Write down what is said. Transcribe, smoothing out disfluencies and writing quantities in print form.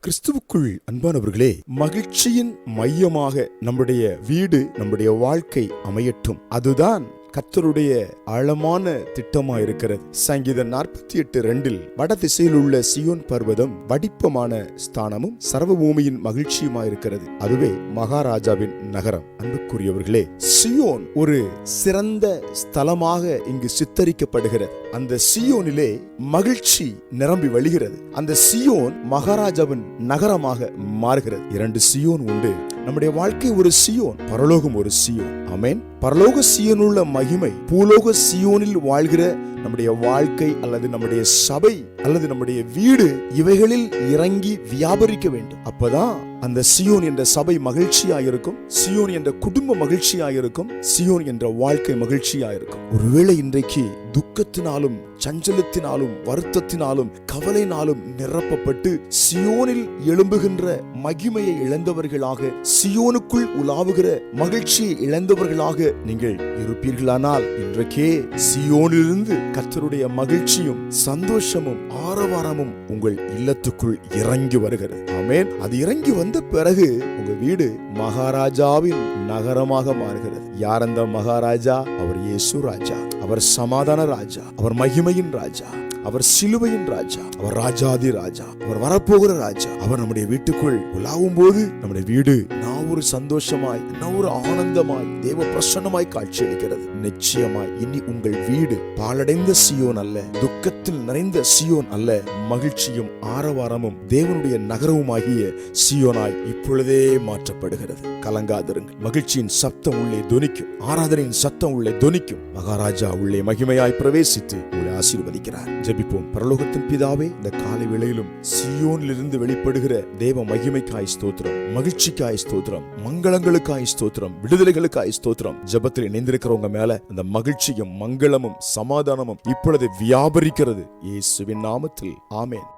கிறிஸ்துவுக்குள் அன்பானவர்களே, மகிழ்ச்சியின் மையமாக நம்முடைய வீடு, நம்முடைய வாழ்க்கை அமையட்டும். அதுதான் கர்த்தருடைய ஆழமான திட்டமா இருக்கிறது. சங்கீதம் 48:2 வட திசையில் உள்ள சியோன் பர்வதம் வடிப்பமான ஸ்தானமும் சர்வ பூமியின் மகிழ்ச்சியுமா இருக்கிறது. அதுவே மகாராஜாவின் நகரம். அன்புக்குரியவர்களே, சியோன் ஒரு சிறந்த ஸ்தலமாக இங்கு சித்தரிக்கப்படுகிறது. அந்த சியோனிலே மகிழ்ச்சி நிரம்பி வழிகிறது. அந்த சியோன் மகாராஜாவின் நகரமாக மாறுகிறது. 2 சியோன் உண்டு. நம்முடைய வாழ்க்கை ஒரு சியோன், பரலோகம் ஒரு சியோன். ஆமென். பரலோக சியோனுள்ள மகிமை பூலோக சியோனில் வாழ்கிற நம்முடைய வாழ்க்கை அல்லது நம்முடைய சபை அல்லது நம்முடைய வீடு இவைகளில் இறங்கி வியாபரிக்க வேண்டும். அப்பதான் அந்த சியோன் என்ற சபை மகிழ்ச்சியாயிருக்கும், சியோன் என்ற குடும்ப மகிழ்ச்சியாயிருக்கும், சியோன் என்ற வாழ்க்கை மகிழ்ச்சியாயிருக்கும். ஒருவேளை இன்றைக்கு துக்கத்தினாலும் சஞ்சலத்தினாலும் வருத்தத்தினாலும் கவலையினாலும் நிரப்பப்பட்டு சியோனில் எழும்புகின்ற மகிமையை இழந்தவர்களாக, சியோனுக்குள் உலாவுகிற மகிழ்ச்சியை இழந்தவர்களாக நீங்கள் இருப்பீர்களானால், இன்றைக்கே சியோனிலிருந்து கர்த்தருடைய மகிழ்ச்சியும் சந்தோஷமும் ஆரவாரமும் உங்கள் இல்லத்துக்குள் இறங்கி வருகிறது. ஆமென். அது இறங்கி வந்த பிறகு உங்க வீடு மகாராஜாவின் நகரமாக மாறுகிறது. யார் அந்த மகாராஜா? அவர் இயேசு ராஜா. அவர் சமாதான ராஜா, அவர் மகிமையின் ராஜா, அவர் சிலுவையின் ராஜா, அவர் ராஜாதி ராஜா, அவர் வரப்போகிற ராஜா. அவர் நம்முடைய வீட்டுக்குள் உலாவும் போது நம்முடைய வீடு ஒரு சந்தோஷமாய், ஒரு ஆனந்தமாய், தேவ பிரசன்னமாய் காட்சி அளிக்கிறது. நிச்சயமாய் இனி உங்கள் வீடு பாழடைந்த சியோன் அல்ல, துக்கத்தில் நிறைந்த சியோன் அல்ல, மகிழ்ச்சியும் ஆரவாரமும் தேவனுடைய நகரவுமாகிய சியோனாய் இப்பொழுதே மாற்றப்படுகிறது. கலங்காதிருங்கள். மகிழ்ச்சியின் சத்தம் உள்ளே தொனிக்கும், ஆராதனையின் சத்தம் உள்ளே தொனிக்கும். மகாராஜா உள்ளே மகிமையாய் பிரவேசித்து உங்களை ஆசீர்வதிக்கிறார். ஜெபிப்போம். பரலோகத்தின் பிதாவே, இந்த காலை வேளையிலும் சியோனிலிருந்து வெளிப்படுகிற தேவ மகிமைக்காய் ஸ்தோத்திரம், மகிழ்ச்சிக்காய் ஸ்தோத்திரம், மங்களங்களுக்காய் ஸ்தோத்திரம், விடுதலைகளுக்காய் ஸ்தோத்திரம். ஜெபத்தில் இணைந்திருக்கிறவங்க மேல அந்த மகிழ்ச்சியும் மங்களமும் சமாதானமும் இப்பொழுது வியாபரிக்கிறது. இயேசுவின் நாமத்தில் ஆமென்.